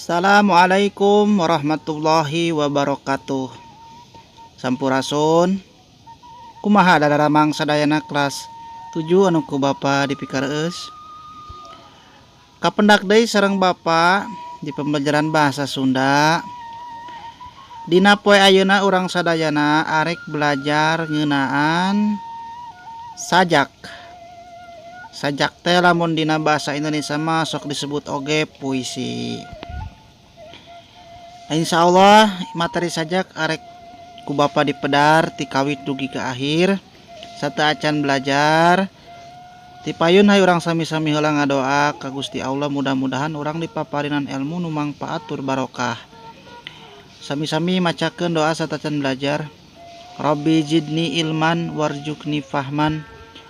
Assalamualaikum warahmatullahi wabarakatuh. Sampurasun. Kumaha dadaramang sadayana kelas 7 anu ku Bapa dipikareus. Kapendak deui sareng Bapa di pembelajaran bahasa Sunda. Dina poe ayeuna urang sadayana arek belajar ngeunaan sajak. Sajak teh lamun dina bahasa Indonesia mah sok disebut oge puisi. Insyaallah materi sajak arek ku Bapa dipedar ti kawit dugi ke akhir sarta acan belajar ti payun hay urang sami-sami heula ngadoa ka Gusti Allah mudah-mudahan urang dipaparinan ilmu nu mangpaat tur barokah. Sami-sami macakeun doa sarta acan belajar. Rabbi zidni ilman warzuqni fahman.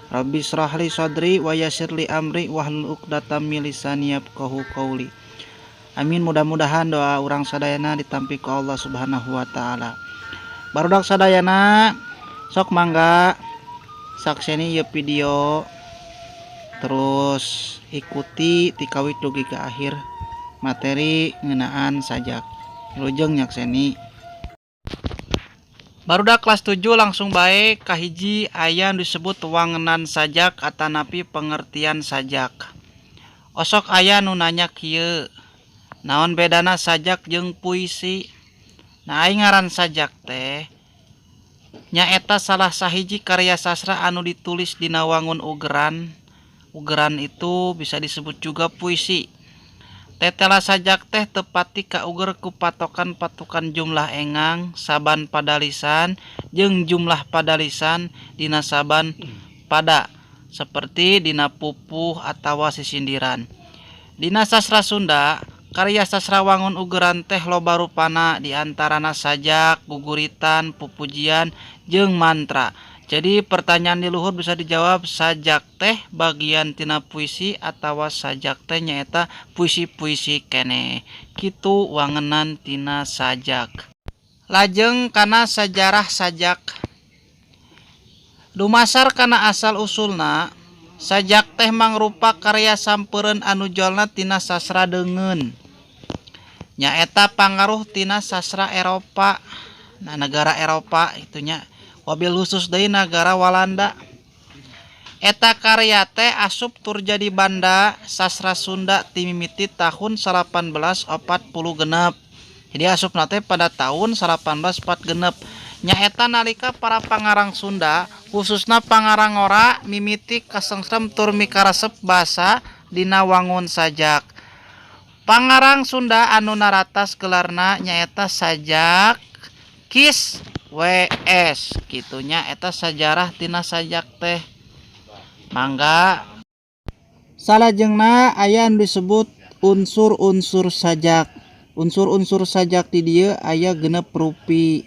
Rabbi shrahli sadri wa yassirli amri wahlul 'uqdatam min lisani yafqahu qauli. Amin. Mudah-mudahan doa urang sadayana ditampi ku Allah Subhanahu wa taala. Barudak sadayana sok mangga sakseni ieu video terus ikuti ti kawit dugi ke akhir materi ngeunaan sajak. Wilujeng nyakseni. Barudak kelas 7 langsung bae ka hiji aya disebut wangenan sajak atanapi pengertian sajak. Osok aya nu nanya kieu. Naon bedana sajak jeung puisi? Nah, aing ngaran sajak teh nyaeta salah sahiji karya sastra anu ditulis dina wangun ugeran. Ugeran itu bisa disebut juga puisi. Tetela sajak teh tepati kauger ku patokan-patokan jumlah engang, saban padalisan jeung jumlah padalisan dina saban pada seperti dina pupuh atawa sisindiran. Dina sastra Sunda, karya sastra wangun ugeran teh loba rupana diantarana sajak, guguritan, pupujian, jeung mantra. Jadi pertanyaan di luhur bisa dijawab sajak teh bagian tina puisi atawa sajak teh nyaeta puisi-puisi keneh. Kitu wangenan tina sajak. Lajeng kana sajarah sajak. Dumasar kana asal usulna, sajak teh mangrupa karya sampeureun anu jolna tina sastra deungeun. Nyaeta pangaruh tina sastra Eropa. Nah, negara Eropa itunya wabil khusus deui negara Walanda. Eta karya teh asup tur jadi banda sastra Sunda ti mimiti tahun 1846. Jadi asupna teh pada tahun 1846. Nyaeta nalika para pangarang Sunda khususna pangarang ora mimiti kasengsrem tur mikaresep basa dina wangun sajak. Pangarang Sunda anu naratas gelarna nyaeta sajak Kis W.S. Kitunya eta sajarah tina sajak teh. Mangga salajengna aya anu disebut unsur-unsur sajak. Unsur-unsur sajak di dieu aya genep rupi.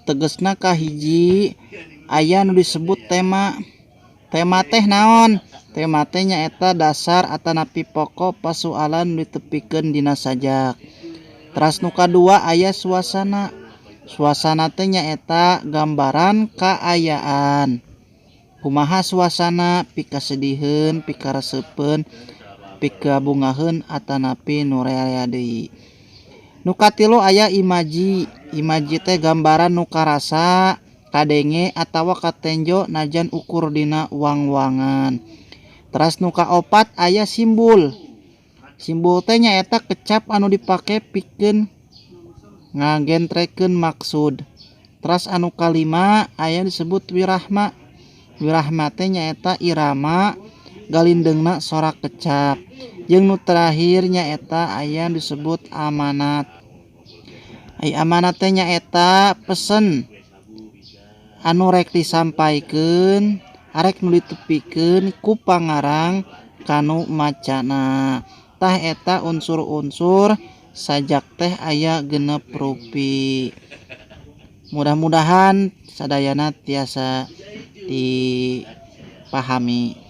Tegesna kahiji aya anu disebut tema. Tema teh naon? Tema teh nyaeta dasar atanapi pokok pasoalan ditepikeun dina sajak. Teras nu kadua aya suasana. Suasana teh nyaeta gambaran kaayaan. Kumaha suasana pikasediheun, pikareseupeun, pikabungaheun atanapi nu rea-rea deui. Nu katilu aya imaji. Imaji teh gambaran nu karasa, kadenge atawa katenjo najan ukur dina wang-wangan. Teras nu kaopat aya simbol. Simbol teh nyaeta kecap anu dipake pikeun ngagentrekeun maksud. Teras anu kalima aya disebut wirahma. Wirahma teh nyaeta irama galindeungna sorak kecap. Jeung nu terakhir nyaeta aya disebut amanat. Ai amanat teh nyaeta pesen anu rek disampaikeun, arek nu ditepikeun ku pangarang kanu macana. Tah eta unsur-unsur sajak teh aya genep rupi. Mudah-mudahan sadayana tiasa dipahami.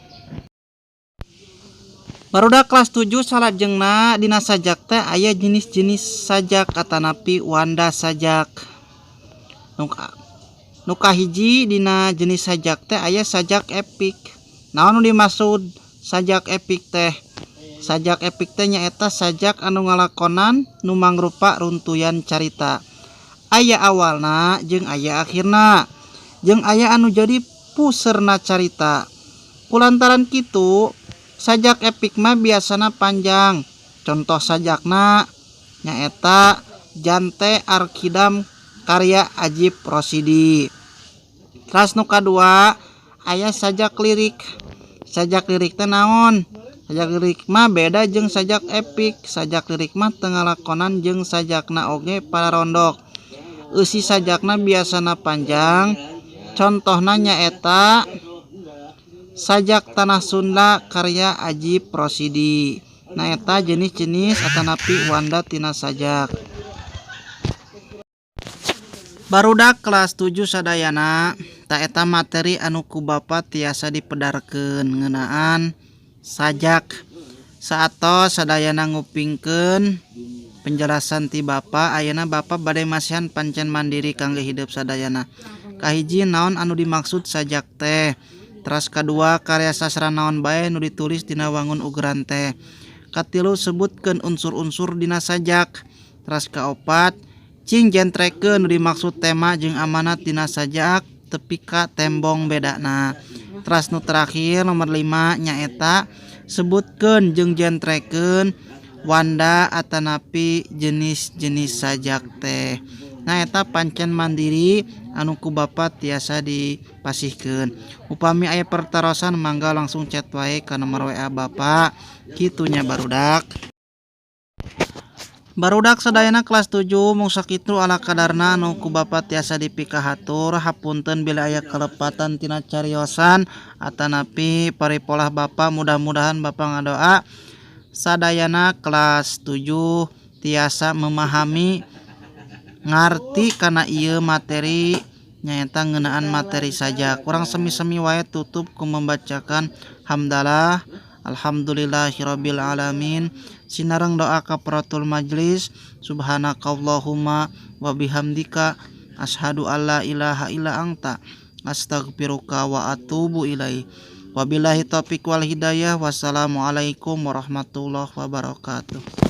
Barudak kelas 7 salajengna dina sajak teh aya jenis-jenis sajak atanapi wanda sajak. Nu kahiji dina jenis sajak teh aya sajak epik. Naon nu dimaksud sajak epik teh? Sajak epik teh nyaeta sajak anu ngalakonan nu mangrupa runtuyan carita. Aya awalna jeung aya akhirna, jeung aya anu jadi puserna carita. Kulantaran kitu, sajak epik mah biasana panjang. Contoh sajakna nyaeta Jante Arkidam karya Ajip Rosidi. Terus nu kadua aya sajak lirik. Sajak lirik teh naon? Sajak lirik mah beda jeung sajak epik. Sajak lirik mah teu ngalakonan jeung sajakna oge pararondok. Eusi sajakna biasana panjang. Contohna nyaeta sajak Tanah Sunda karya Ajip Rosidi. Nah eta jenis-jenis atanapi wanda tina sajak. Barudak kelas 7 sadayana, ta eta materi anu ku Bapa tiasa dipedarkeun ngeunaan sajak. Saatos sadayana ngupingkeun penjelasan ti Bapa, ayeuna Bapa bade masihan pancen mandiri kangge hidup sadayana. Kahiji naon anu dimaksud sajak teh. Teras kadua karya sastra naon bae nu ditulis dina wangun ugeran teh. Katilu sebutkeun unsur-unsur dina sajak. Teras kaopat cing jentrekeun nu dimaksud tema jeung amanat dina sajak tepi ka tembong bedana. Teras nu terakhir nomor 5 nyaeta sebutkeun jeung jentrekeun wanda atanapi jenis-jenis sajak teh. Nah eta pancen mandiri anu ku Bapa tiasa dipasihkeun. Upami aya pertarosan mangga langsung chat wae ka nomor WA Bapa. Kitu nya barudak. Barudak sadayana kelas 7 mung sakitu ala kadarna anu ku Bapa tiasa dipikahatur. Hapunten bila aya kalepatan tina cariosan atanapi paripolah Bapa, mudah-mudahan Bapa ngadoa sadayana kelas 7 tiasa memahami ngarti kana ieu materi nyaeta ngeunaan materi sajak. Kurang semi-semi wae tutup ku membacakan hamdalah alhamdulillahirabbil alamin. Sinareng doa kafaratul majlis. Subhanakallahumma wa bihamdika asyhadu alla ilaha illa anta astaghfiruka wa atubu ilaik. Wabillahi taufiq wal hidayah. Wassalamualaikum warahmatullahi wabarakatuh.